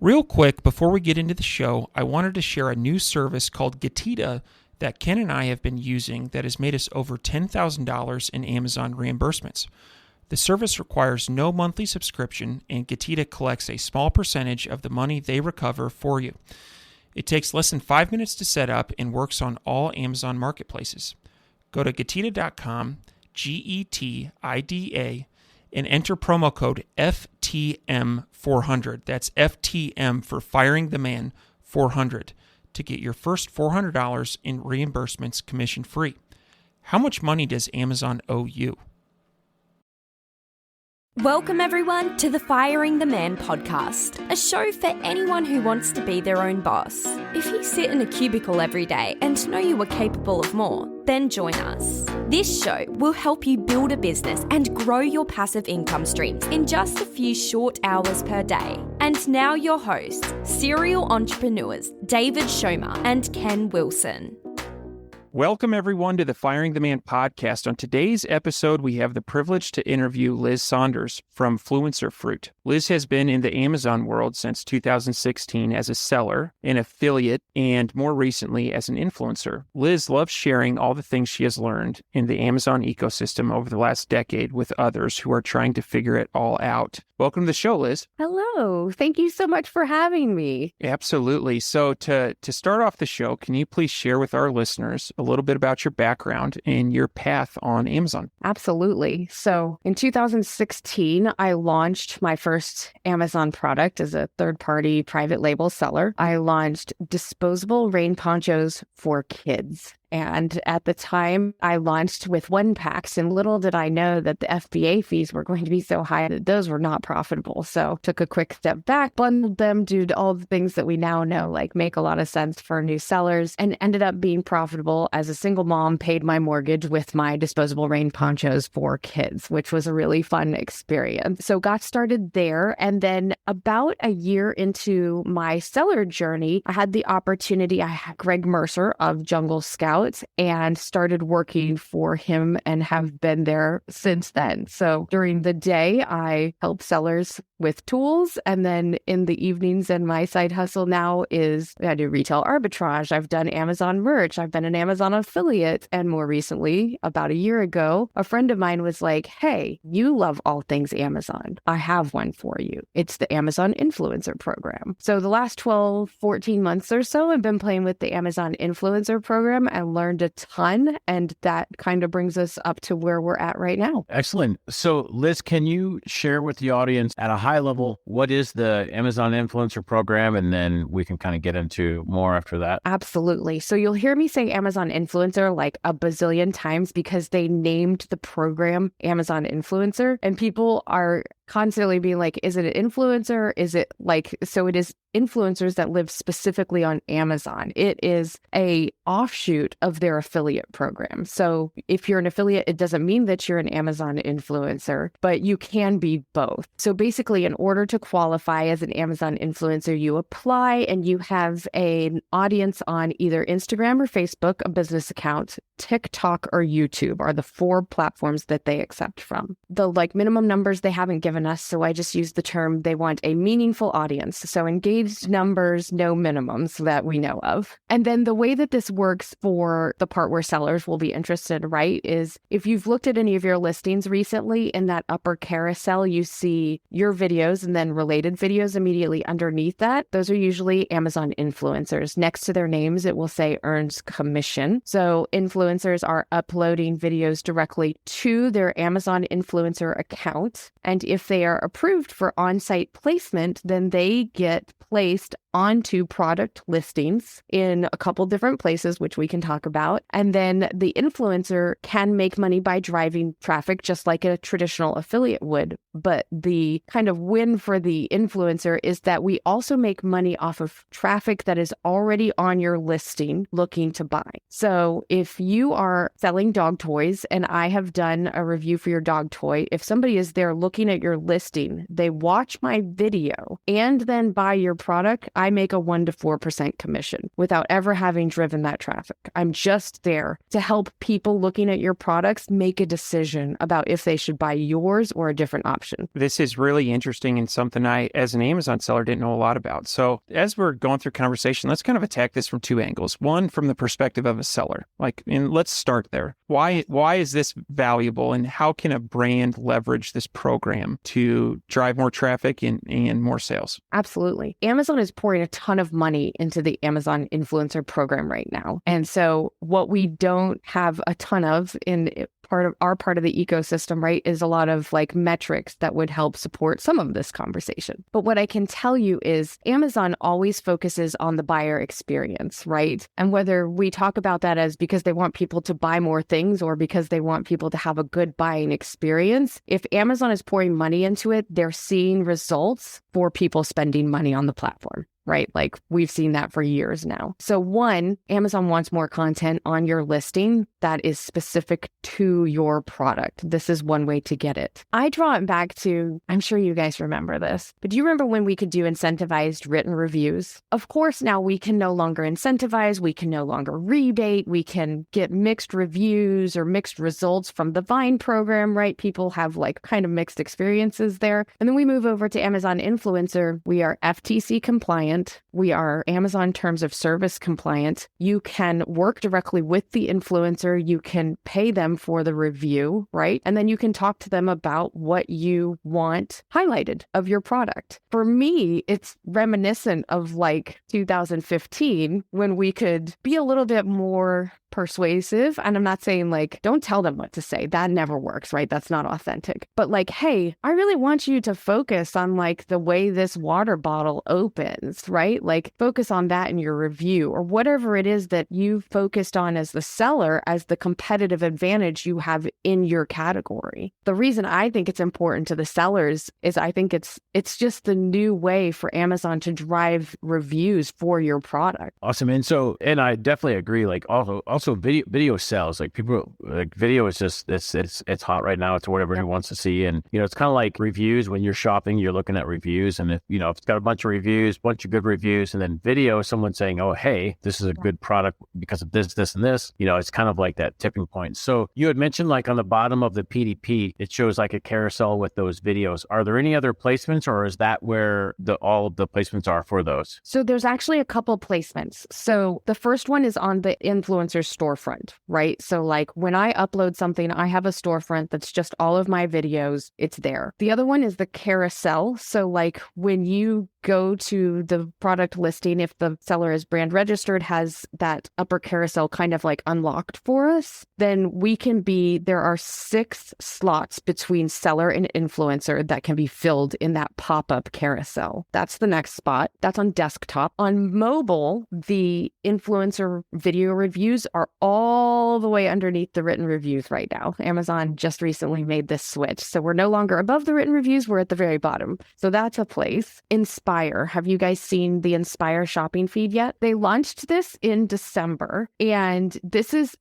Real quick, before we get into the show, I wanted to share a new service called Getita that Ken and I have been using that has made us over $10,000 in Amazon reimbursements. The service requires no monthly subscription, and Getita collects a small percentage of the money they recover for you. It takes less than 5 minutes to set up and works on all Amazon marketplaces. Go to Getita.com, Getida, and enter promo code FTM400. That's FTM for Firing the Man 400 to get your first $400 in reimbursements commission free. How much money does Amazon owe you? Welcome everyone to the Firing the Man podcast, a show for anyone who wants to be their own boss. If you sit in a cubicle every day and know you are capable of more, then join us. This show will help you build a business and grow your passive income streams in just a few short hours per day. And now your hosts, serial entrepreneurs David Schomer and Ken Wilson. Welcome, everyone, to the Firing the Man podcast. On today's episode, we have the privilege to interview Liz Saunders from Fluencer Fruit. Liz has been in the Amazon world since 2016 as a seller, an affiliate, and more recently as an influencer. Liz loves sharing all the things she has learned in the Amazon ecosystem over the last decade with others who are trying to figure it all out. Welcome to the show, Liz. Hello. Thank you so much for having me. Absolutely. So to start off the show, can you please share with our listeners a little bit about your background and your path on Amazon? Absolutely. So in 2016, I launched my first Amazon product as a third-party private label seller. I launched disposable rain ponchos for kids. And at the time, I launched with 1 packs, and little did I know that the FBA fees were going to be so high that those were not profitable. So took a quick step back, bundled them, did all the things that we now know, like make a lot of sense for new sellers, and ended up being profitable as a single mom, paid my mortgage with my disposable rain ponchos for kids, which was a really fun experience. So got started there. And then about a year into my seller journey, I had the opportunity, I had Greg Mercer of Jungle Scout, and started working for him and have been there since then. So during the day, I help sellers with tools. And then in the evenings, and my side hustle now is I do retail arbitrage. I've done Amazon merch. I've been an Amazon affiliate. And more recently, about a year ago, a friend of mine was like, hey, you love all things Amazon. I have one for you. It's the Amazon Influencer Program. So the last 12, 14 months or so, I've been playing with the Amazon Influencer Program and learned a ton, and that kind of brings us up to where we're at right now. Excellent. So Liz, can you share with the audience at a high level, what is the Amazon Influencer Program? And then we can kind of get into more after that. Absolutely. So you'll hear me say Amazon Influencer like a bazillion times because they named the program Amazon Influencer, and people are constantly being like, is it an influencer? Is it like, so it is influencers that live specifically on Amazon. It is a offshoot of their affiliate program. So if you're an affiliate, it doesn't mean that you're an Amazon influencer, but you can be both. So basically, in order to qualify as an Amazon influencer, you apply and you have an audience on either Instagram or Facebook, a business account, TikTok or YouTube are the 4 platforms that they accept from. The minimum numbers they haven't given us, so I just use the term they want a meaningful audience. So engaged numbers, no minimums that we know of. And then the way that this works for the part where sellers will be interested, right, is if you've looked at any of your listings recently, in that upper carousel, you see your videos and then related videos immediately underneath that. Those are usually Amazon influencers. Next to their names, it will say earns commission. So influencers are uploading videos directly to their Amazon influencer account. And if they are approved for on-site placement, then they get placed onto product listings in a couple different places, which we can talk about. And then the influencer can make money by driving traffic just like a traditional affiliate would. But the kind of win for the influencer is that we also make money off of traffic that is already on your listing looking to buy. So if you are selling dog toys and I have done a review for your dog toy, if somebody is there looking at your listing, they watch my video and then buy your product, I make a 1% to 4% commission without ever having driven that traffic. I'm just there to help people looking at your products make a decision about if they should buy yours or a different option. This is really interesting and something I, as an Amazon seller, didn't know a lot about. So as we're going through conversation, let's kind of attack this from two angles. One, from the perspective of a seller. And let's start there. Why is this valuable, and how can a brand leverage this program to drive more traffic and more sales? Absolutely. Amazon is pouring a ton of money into the Amazon influencer program right now. And so what we don't have a ton of in part of the ecosystem, right, is a lot of like metrics that would help support some of this conversation. But what I can tell you is Amazon always focuses on the buyer experience, right? And whether we talk about that as because they want people to buy more things or because they want people to have a good buying experience, if Amazon is pouring money into it, they're seeing results for people spending money on the platform. Right? Like we've seen that for years now. So one, Amazon wants more content on your listing that is specific to your product. This is one way to get it. I draw it back to, I'm sure you guys remember this, but do you remember when we could do incentivized written reviews? Of course, now we can no longer incentivize, we can no longer rebate, we can get mixed reviews or mixed results from the Vine program, right? People have like kind of mixed experiences there. And then we move over to Amazon Influencer. We are FTC compliant. We are Amazon Terms of Service compliant. You can work directly with the influencer. You can pay them for the review, right? And then you can talk to them about what you want highlighted of your product. For me, it's reminiscent of like 2015 when we could be a little bit more persuasive. And I'm not saying like, don't tell them what to say. That never works, right? That's not authentic. But like, hey, I really want you to focus on like the way this water bottle opens, right? Like focus on that in your review or whatever it is that you focused on as the seller, as the competitive advantage you have in your category. The reason I think it's important to the sellers is I think it's just the new way for Amazon to drive reviews for your product. Awesome. And I definitely agree. Like also video sells. Like people, like video is just it's hot right now. It's what everyone wants to see. And it's kind of like reviews. When you're shopping, you're looking at reviews, and if it's got a bunch of reviews, bunch of good reviews, and then video, someone saying, "Oh, hey, this is a good product because of this, this, and this." It's kind of like that tipping point. So you had mentioned like on the bottom of the PDP, it shows like a carousel with those videos. Are there any other placements, or is that where all of the placements are for those? So there's actually a couple placements. So the first one is on the influencer storefront, right? So like when I upload something, I have a storefront that's just all of my videos. It's there. The other one is the carousel. So like when you go to the product listing, if the seller is brand registered, has that upper carousel kind of like unlocked for us, then there are 6 slots between seller and influencer that can be filled in that pop-up carousel. That's the next spot. That's on desktop. On mobile, the influencer video reviews are all the way underneath the written reviews right now. Amazon just recently made this switch. So we're no longer above the written reviews. We're at the very bottom. So that's a place. Inspire. Have you guys seen the Inspire shopping feed yet? They launched this in December. And this is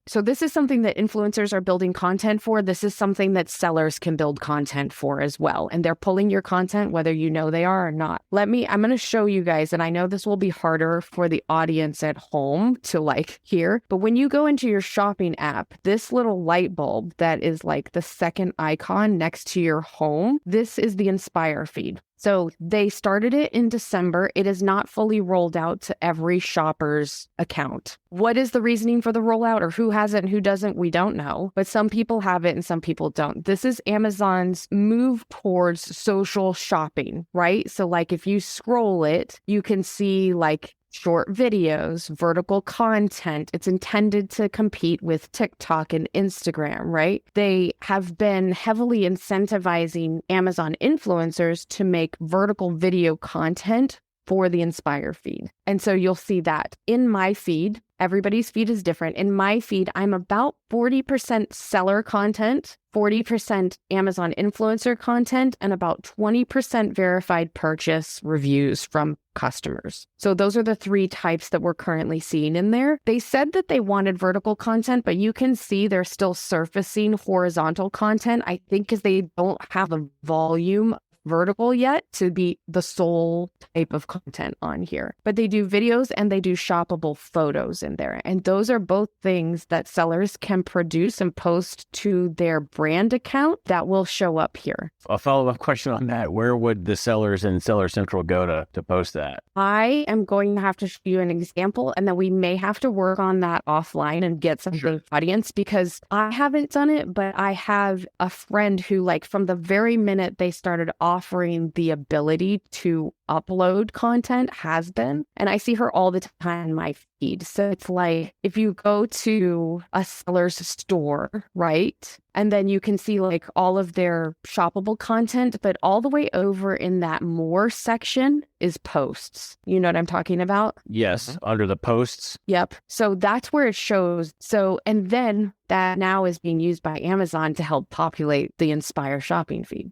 something that influencers are building content for. This is something that sellers can build content for as well. And they're pulling your content, whether you know they are or not. I'm going to show you guys, and I know this will be harder for the audience at home to like hear, but when you go into your shopping app, this little light bulb that is like the second icon next to your home, this is the Inspire feed. So they started it in December. It is not fully rolled out to every shopper's account. What is the reasoning for the rollout, or who has it and who doesn't? We don't know, but some people have it and some people don't. This is Amazon's move towards social shopping, right? So like if you scroll it, you can see like short videos, vertical content. It's intended to compete with TikTok and Instagram, right? They have been heavily incentivizing Amazon influencers to make vertical video content for the Inspire feed. And so you'll see that in my feed. Everybody's feed is different. In my feed, I'm about 40% seller content, 40% Amazon influencer content, and about 20% verified purchase reviews from customers. So those are the 3 types that we're currently seeing in there. They said that they wanted vertical content, but you can see they're still surfacing horizontal content, I think because they don't have the volume vertical yet to be the sole type of content on here. But they do videos and they do shoppable photos in there. And those are both things that sellers can produce and post to their brand account that will show up here. A follow-up question on that. Where would the sellers in Seller Central go to post that? I am going to have to show you an example, and then we may have to work on that offline and get some sort of audience, because I haven't done it, but I have a friend who, like, from the very minute they started offering the ability to upload content, has been, and I see her all the time in my feed. So it's like, if you go to a seller's store, right? And then you can see like all of their shoppable content, but all the way over in that more section is posts. You know what I'm talking about? Yes, under the posts. Yep. So that's where it shows. So, and then that now is being used by Amazon to help populate the Inspire shopping feed.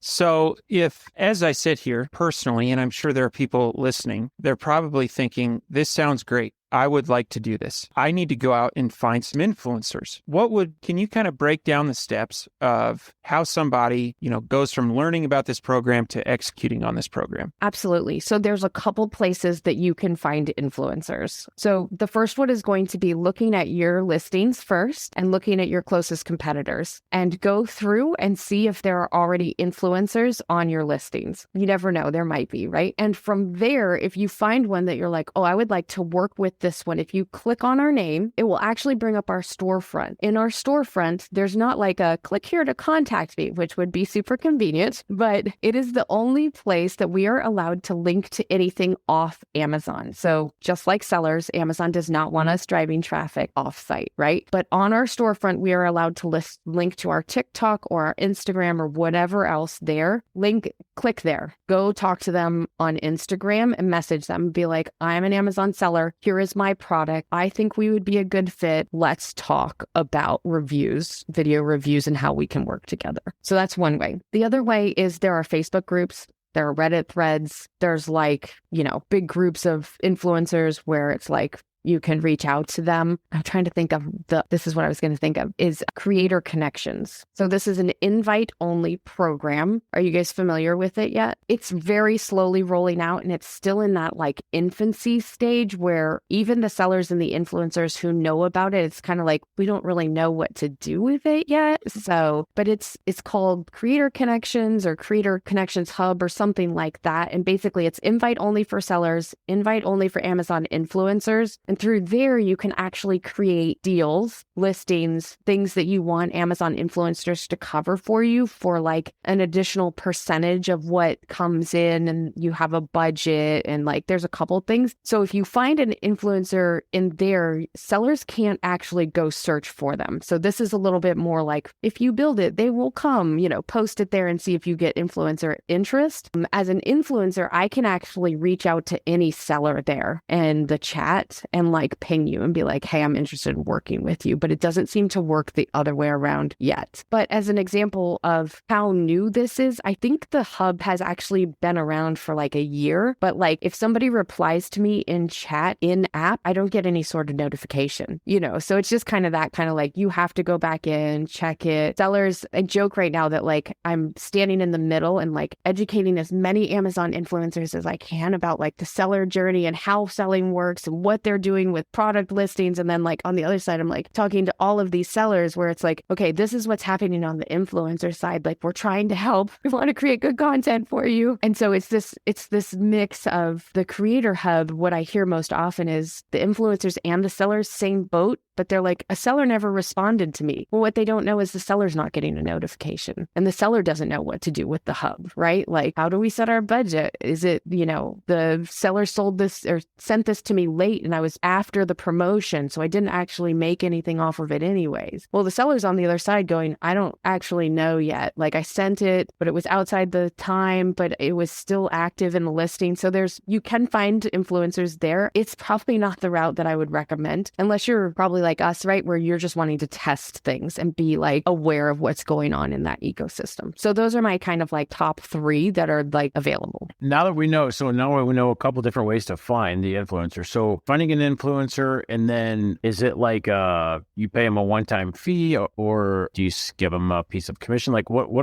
So if, as I sit here personally, and I'm sure there are people listening, they're probably thinking, this sounds great. I would like to do this. I need to go out and find some influencers. Can you kind of break down the steps of how somebody, goes from learning about this program to executing on this program? Absolutely. So there's a couple places that you can find influencers. So the first one is going to be looking at your listings first and looking at your closest competitors, and go through and see if there are already influencers on your listings. You never know, there might be, right? And from there, if you find one that you're like, oh, I would like to work with this one, if you click on our name, it will actually bring up our storefront. In our storefront, there's not like a click here to contact me, which would be super convenient, but it is the only place that we are allowed to link to anything off Amazon. So just like sellers, Amazon does not want us driving traffic off site, right? But on our storefront, we are allowed to link to our TikTok or our Instagram or whatever else there. Click there, go talk to them on Instagram and message them, be like, I'm an Amazon seller. Here is my product. I think we would be a good fit. Let's talk about reviews, video reviews, and how we can work together. So that's one way. The other way is there are Facebook groups. There are Reddit threads. There's big groups of influencers where it's like, you can reach out to them. I'm trying to think of this is what I was going to think of, is creator connections. So this is an invite-only program. Are you guys familiar with it yet? It's very slowly rolling out, and it's still in that infancy stage where even the sellers and the influencers who know about it, it's kind of like, we don't really know what to do with it yet. But it's called Creator Connections or Creator Connections Hub or something like that. And basically it's invite-only for sellers, invite-only for Amazon influencers. And through there, you can actually create deals, listings, things that you want Amazon influencers to cover for you for an additional percentage of what comes in. And you have a budget and there's a couple things. So if you find an influencer in there, sellers can't actually go search for them. So this is a little bit more like, if you build it, they will come, post it there and see if you get influencer interest. As an influencer, I can actually reach out to any seller there in the chat and ping you and be like, hey, I'm interested in working with you. But it doesn't seem to work the other way around yet. But as an example of how new this is, I think the hub has actually been around for a year. But if somebody replies to me in chat, in app, I don't get any sort of notification, So it's just you have to go back in, check it. Sellers, I joke right now that I'm standing in the middle and educating as many Amazon influencers as I can about the seller journey and how selling works and what they're doing with product listings. And then on the other side, I'm talking to all of these sellers where it's okay, this is what's happening on the influencer side. We're trying to help. We want to create good content for you. And so it's this mix of the creator hub. What I hear most often is the influencers and the sellers, same boat, but they're a seller never responded to me. Well, what they don't know is the seller's not getting a notification and the seller doesn't know what to do with the hub, right? How do we set our budget? Is it, the seller sold this or sent this to me late and I was after the promotion, so I didn't actually make anything off of it anyways. Well, the seller's on the other side going, I don't actually know yet. I sent it, but it was outside the time, but it was still active in the listing. So you can find influencers there. It's probably not the route that I would recommend unless you're probably like us, right? Where you're just wanting to test things and be aware of what's going on in that ecosystem. So those are my kind of top 3 that are available. Now that we know a couple different ways to find the influencer. So finding an influencer, and then is it like you pay them a one-time fee, or do you give them a piece of commission? Like what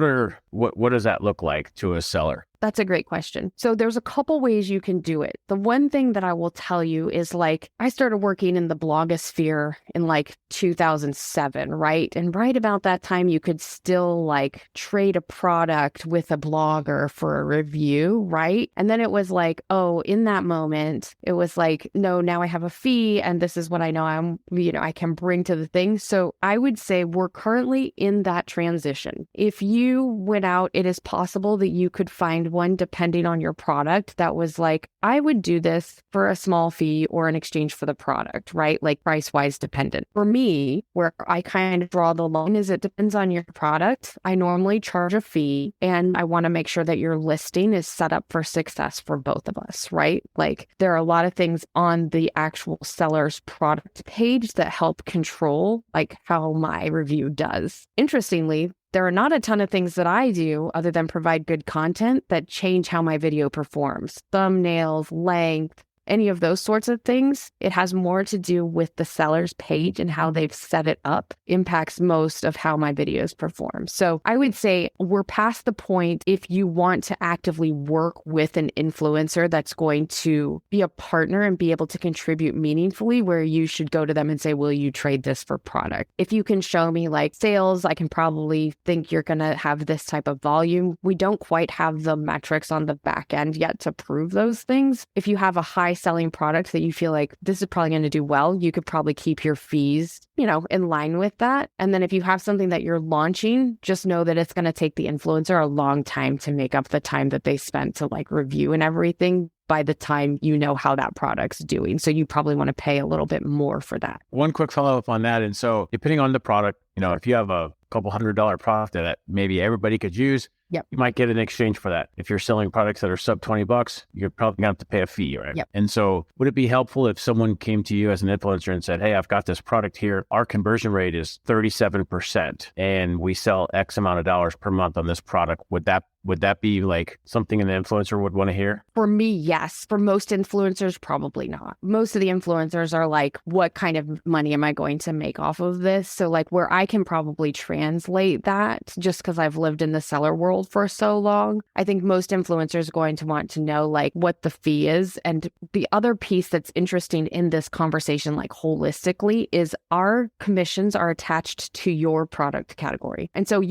does that look like to a seller? That's a great question. So there's a couple ways you can do it. The one thing that I will tell you is like, I started working in the blogosphere in like 2007, right? And right about that time, you could still like trade a product with a blogger for a review, right? And then it was like, oh, in that moment, it was like, no, now I have a fee and this is what I know I can bring to the thing. So I would say we're currently in that transition. If you went out, it is possible that you could find one depending on your product that was like, I would do this for a small fee or in exchange for the product, right? Like price-wise dependent. For me, where I kind of draw the line is it depends on your product. I normally charge a fee and I want to make sure that your listing is set up for success for both of us, right? Like there are a lot of things on the actual seller's product page that help control like how my review does. Interestingly, there are not a ton of things that I do other than provide good content that change how my video performs. Thumbnails, length, any of those sorts of things. It has more to do with the seller's page and how they've set it up impacts most of how my videos perform. So I would say we're past the point if you want to actively work with an influencer that's going to be a partner and be able to contribute meaningfully, where you should go to them and say, will you trade this for product? If you can show me like sales, I can probably think you're going to have this type of volume. We don't quite have the metrics on the back end yet to prove those things. If you have a high selling product that you feel like this is probably going to do well, you could probably keep your fees, in line with that. And then if you have something that you're launching, just know that it's going to take the influencer a long time to make up the time that they spent to like review and everything by the time you know how that product's doing. So you probably want to pay a little bit more for that. One quick follow-up on that. And so depending on the product, if you have a couple $100 product that maybe everybody could use, Yep. You might get an exchange for that. If you're selling products that are sub $20, you're probably going to have to pay a fee, right? Yep. And so would it be helpful if someone came to you as an influencer and said, hey, I've got this product here. Our conversion rate is 37% and we sell X amount of dollars per month on this product. Would that be like something an influencer would want to hear? For me, yes. For most influencers, probably not. Most of the influencers are like, what kind of money am I going to make off of this? So like where I can probably translate that, just because I've lived in the seller world for so long, I think most influencers are going to want to know like what the fee is. And the other piece that's interesting in this conversation, like holistically, is our commissions are attached to your product category. And so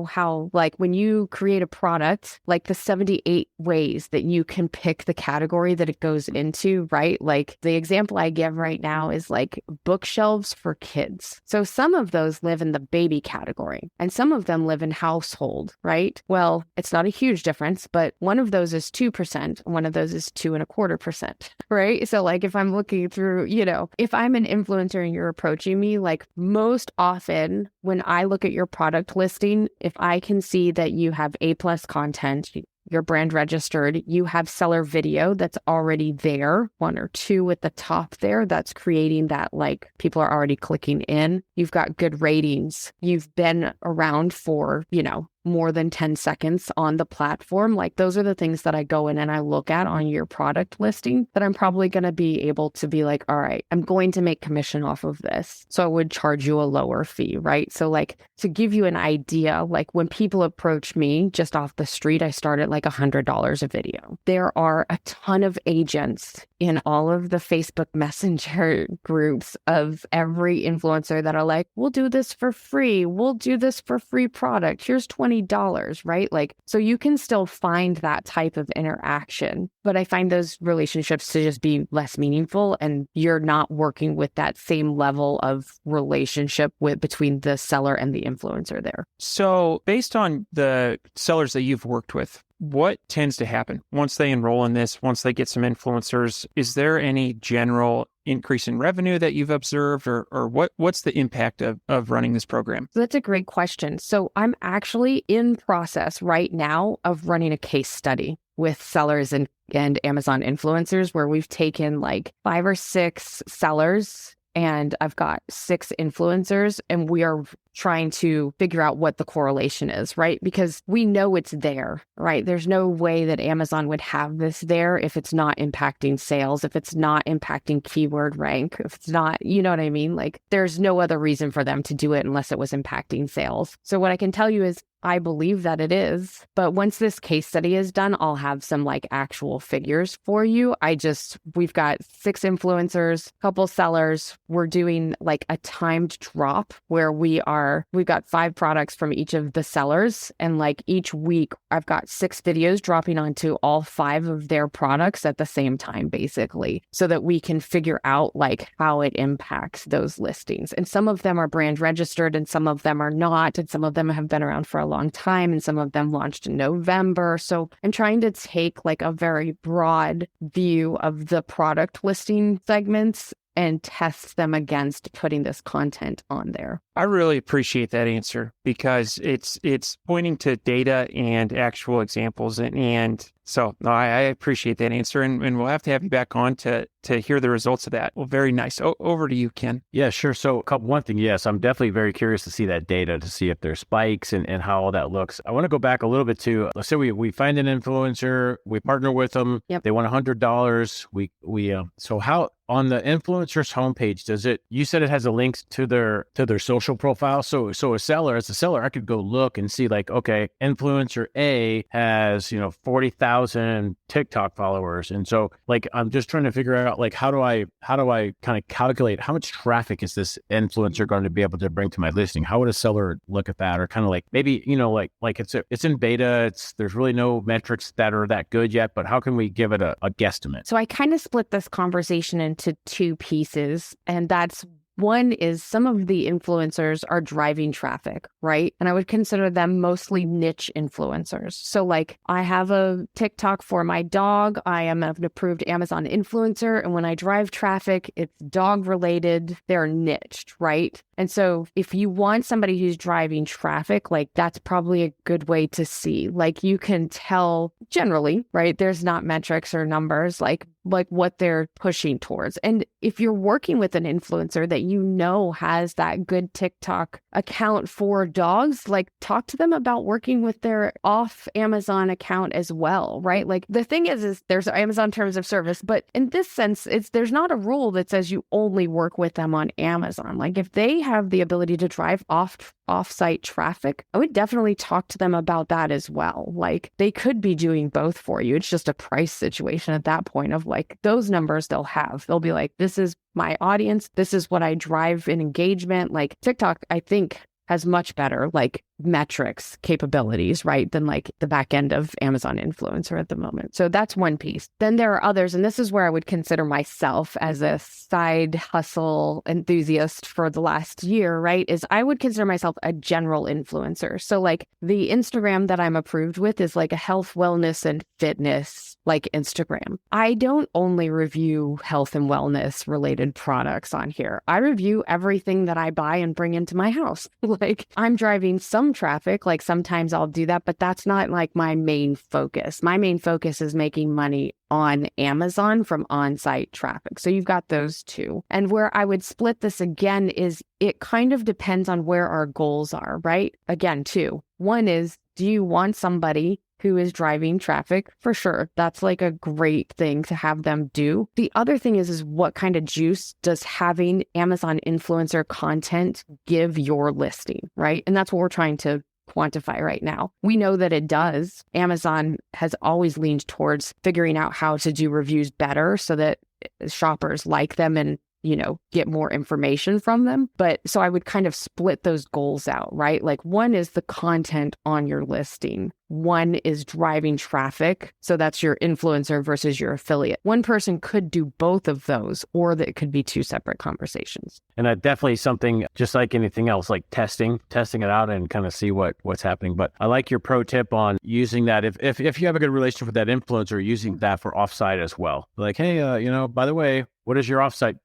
how like when you create a product, like the 78 ways that you can pick the category that it goes into, right? Like the example I give right now is like bookshelves for kids. So some of those live in the baby category and some of them live in household, right? Well, it's not a huge difference, but one of those is 2%, one of those is 2.25%, right? So like if I'm looking through, if I'm an influencer and you're approaching me, like most often when I look at your product listing, if I can see that you have A+ content, you're brand registered, you have seller video that's already there, 1 or 2 at the top there, that's creating that like people are already clicking in. You've got good ratings. You've been around for, more than 10 seconds on the platform. Like those are the things that I go in and I look at on your product listing that I'm probably going to be able to be like, all right, I'm going to make commission off of this. So I would charge you a lower fee, right? So like to give you an idea, like when people approach me just off the street, I start at like $100 a video. There are a ton of agents in all of the Facebook Messenger groups of every influencer that are like, we'll do this for free. We'll do this for free product. Here's $20, right? Like, so you can still find that type of interaction, but I find those relationships to just be less meaningful and you're not working with that same level of relationship between the seller and the influencer there. So based on the sellers that you've worked with, what tends to happen once they enroll in this, once they get some influencers? Is there any general increase in revenue that you've observed or what's the impact of running this program? So that's a great question. So I'm actually in process right now of running a case study with sellers and Amazon influencers where we've taken like 5 or 6 sellers and I've got 6 influencers and we are trying to figure out what the correlation is, right? Because we know it's there, right? There's no way that Amazon would have this there if it's not impacting sales, if it's not impacting keyword rank, if it's not, you know what I mean? Like there's no other reason for them to do it unless it was impacting sales. So what I can tell you is I believe that it is, but once this case study is done, I'll have some like actual figures for you. We've got 6 influencers, couple sellers. We're doing like a timed drop where we've got 5 products from each of the sellers. And like each week I've got 6 videos dropping onto all 5 of their products at the same time, basically, so that we can figure out like how it impacts those listings. And some of them are brand registered and some of them are not. And some of them have been around for a long time and some of them launched in November. So I'm trying to take like a very broad view of the product listing segments and test them against putting this content on there. I really appreciate that answer because it's pointing to data and actual examples. And so no, I appreciate that answer. And we'll have to have you back on to hear the results of that. Well, very nice. Over to you, Ken. Yeah, sure. So one thing, yes, I'm definitely very curious to see that data, to see if there's spikes and how all that looks. I want to go back a little bit to, let's say we find an influencer, we partner with them, Yep. They want $100. So how, on the influencer's homepage, you said it has a link to their social profile. So as a seller, I could go look and see like, okay, influencer A has, 40,000 TikTok followers. And so like, I'm just trying to figure out like, how do I kind of calculate how much traffic is this influencer going to be able to bring to my listing? How would a seller look at that? Or kind of like, maybe, like it's in beta, there's really no metrics that are that good yet, but how can we give it a guesstimate? So I kind of split this conversation into 2 pieces, and that's one is some of the influencers are driving traffic, right? And I would consider them mostly niche influencers. So like I have a TikTok for my dog. I am an approved Amazon influencer. And when I drive traffic, it's dog related. They're niched, right? And so if you want somebody who's driving traffic, like that's probably a good way to see. Like you can tell generally, right? There's not metrics or numbers like what they're pushing towards. And if you're working with an influencer that has that good TikTok account for dogs, like talk to them about working with their off Amazon account as well, right? Like the thing is there's Amazon terms of service, but in this sense, there's not a rule that says you only work with them on Amazon. Like if they have the ability to drive off-site traffic, I would definitely talk to them about that as well. Like they could be doing both for you. It's just a price situation at that point of like those numbers they'll be like, this is my audience. This is what I drive in engagement. Like TikTok, I think has much better like metrics capabilities, right, than like the back end of Amazon influencer at the moment. So that's one piece. Then there are others, and this is where I would consider myself as a side hustle enthusiast for the last year, right, is I would consider myself a general influencer. So like the Instagram that I'm approved with is like a health, wellness, and fitness like Instagram. I don't only review health and wellness related products on here. I review everything that I buy and bring into my house. Like I'm driving some traffic, like sometimes I'll do that, but that's not like my main focus. My main focus is making money on Amazon from on-site traffic. So you've got those 2. And where I would split this again is it kind of depends on where our goals are, right? Again, 2. One is, do you want somebody who is driving traffic? For sure. That's like a great thing to have them do. The other thing is what kind of juice does having Amazon influencer content give your listing, right? And that's what we're trying to quantify right now. We know that it does. Amazon has always leaned towards figuring out how to do reviews better so that shoppers like them and get more information from them. But so I would kind of split those goals out, right? Like one is the content on your listing. One is driving traffic. So that's your influencer versus your affiliate. One person could do both of those, or that could be 2 separate conversations. And definitely something just like anything else, like testing it out and kind of see what's happening. But I like your pro tip on using that. If you have a good relationship with that influencer, using that for offsite as well. Like, hey, by the way, what is your offsite?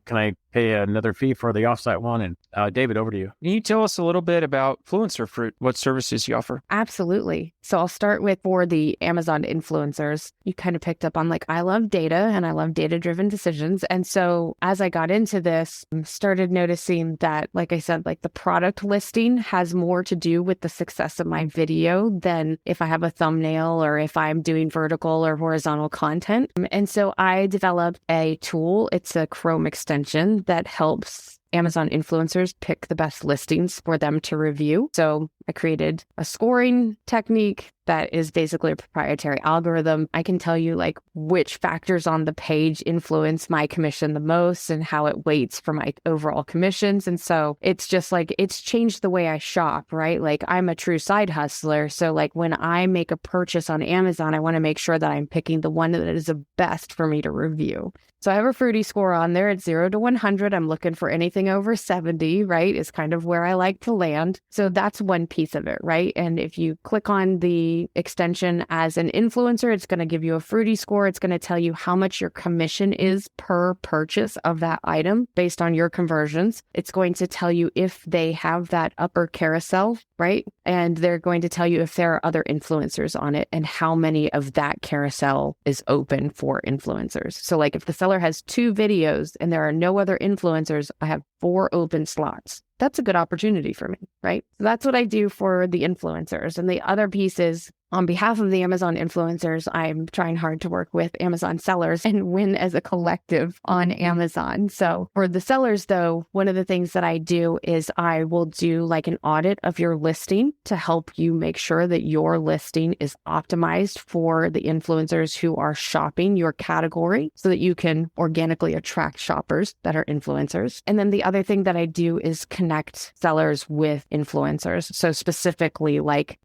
Can I pay another fee for the offsite one? And David, over to you. Can you tell us a little bit about Fluencer Fruit, what services you offer? Absolutely. So I'll start with for the Amazon influencers. You kind of picked up on I love data and I love data-driven decisions. And so as I got into this, started noticing that, like I said, the product listing has more to do with the success of my video than if I have a thumbnail or if I'm doing vertical or horizontal content. And so I developed a tool. It's a Chrome extension that helps Amazon influencers pick the best listings for them to review. So I created a scoring technique that is basically a proprietary algorithm. I can tell you which factors on the page influence my commission the most and how it weights for my overall commissions. And so it's just it's changed the way I shop, right? I'm a true side hustler. So when I make a purchase on Amazon, I want to make sure that I'm picking the one that is the best for me to review. So I have a Fruity score on there. It's 0 to 100. I'm looking for anything over 70, right? Is kind of where I like to land. So that's one piece of it, right? And if you click on the extension as an influencer, it's going to give you a Fruity score. It's going to tell you how much your commission is per purchase of that item based on your conversions. It's going to tell you if they have that upper carousel, right? And they're going to tell you if there are other influencers on it and how many of that carousel is open for influencers. So if the seller has 2 videos and there are no other influencers, I have 4 open slots. That's a good opportunity for me, right? So that's what I do for the influencers. And the other piece is, on behalf of the Amazon influencers, I'm trying hard to work with Amazon sellers and win as a collective on Amazon. So for the sellers, though, one of the things that I do is I will do an audit of your listing to help you make sure that your listing is optimized for the influencers who are shopping your category so that you can organically attract shoppers that are influencers. And then the other thing that I do is connect sellers with influencers. So specifically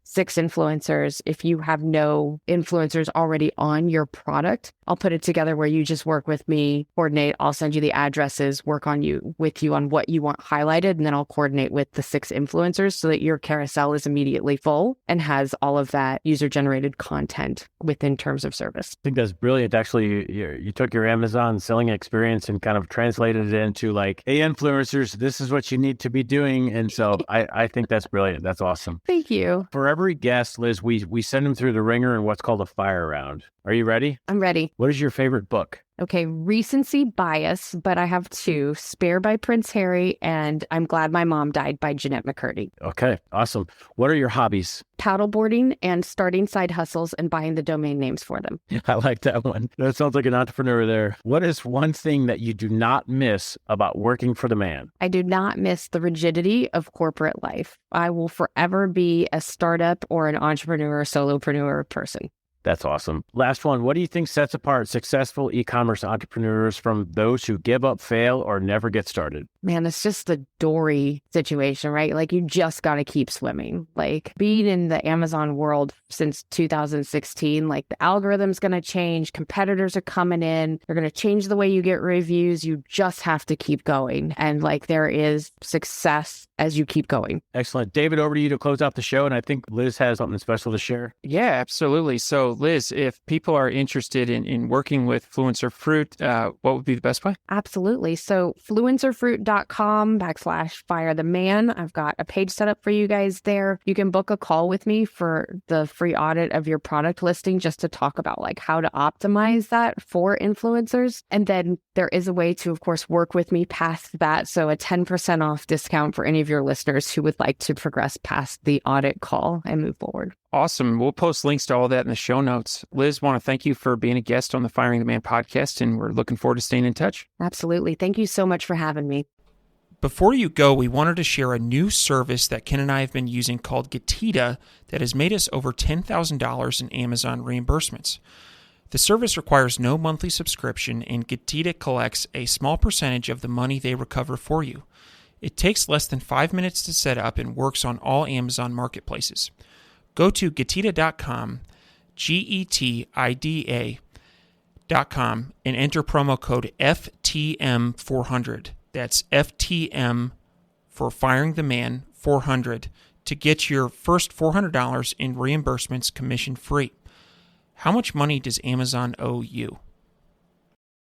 6 influencers. If you have no influencers already on your product, I'll put it together where you just work with me, coordinate. I'll send you the addresses, work with you on what you want highlighted, and then I'll coordinate with the 6 influencers so that your carousel is immediately full and has all of that user-generated content within terms of service. I think that's brilliant. Actually, you took your Amazon selling experience and kind of translated it into hey, influencers, this is what you need to be doing. And so I think that's brilliant. That's awesome. Thank you. For every guest, Liz, we send them through the ringer in what's called a fire round. Are you ready? I'm ready. What is your favorite book? Okay, recency bias, but I have 2, Spare by Prince Harry and I'm Glad My Mom Died by Jeanette McCurdy. Okay, awesome. What are your hobbies? Paddleboarding and starting side hustles and buying the domain names for them. I like that one. That sounds like an entrepreneur there. What is one thing that you do not miss about working for the man? I do not miss the rigidity of corporate life. I will forever be a startup or an entrepreneur or solopreneur person. That's awesome. Last one. What do you think sets apart successful e-commerce entrepreneurs from those who give up, fail, or never get started? Man, it's just the Dory situation, right? You just got to keep swimming. Being in the Amazon world since 2016, the algorithm's going to change. Competitors are coming in. They're going to change the way you get reviews. You just have to keep going. And there is success as you keep going. Excellent. David, over to you to close out the show. And I think Liz has something special to share. Yeah, absolutely. So Liz, if people are interested in working with Fluencer Fruit, what would be the best way? Absolutely. So fluencerfruit.com/firetheman. I've got a page set up for you guys there. You can book a call with me for the free audit of your product listing just to talk about how to optimize that for influencers. And then there is a way to, of course, work with me past that. So a 10% off discount for any of your listeners who would like to progress past the audit call and move forward. Awesome. We'll post links to all that in the show notes. Liz, want to thank you for being a guest on the Firing the Man podcast, and we're looking forward to staying in touch. Absolutely. Thank you so much for having me. Before you go, we wanted to share a new service that Ken and I have been using called Getita that has made us over $10,000 in Amazon reimbursements. The service requires no monthly subscription, and Getita collects a small percentage of the money they recover for you. It takes less than 5 minutes to set up and works on all Amazon marketplaces. Go to Getita.com, Getida.com, and enter promo code FTM400. That's FTM for Firing the Man 400 to get your first $400 in reimbursements commission free. How much money does Amazon owe you?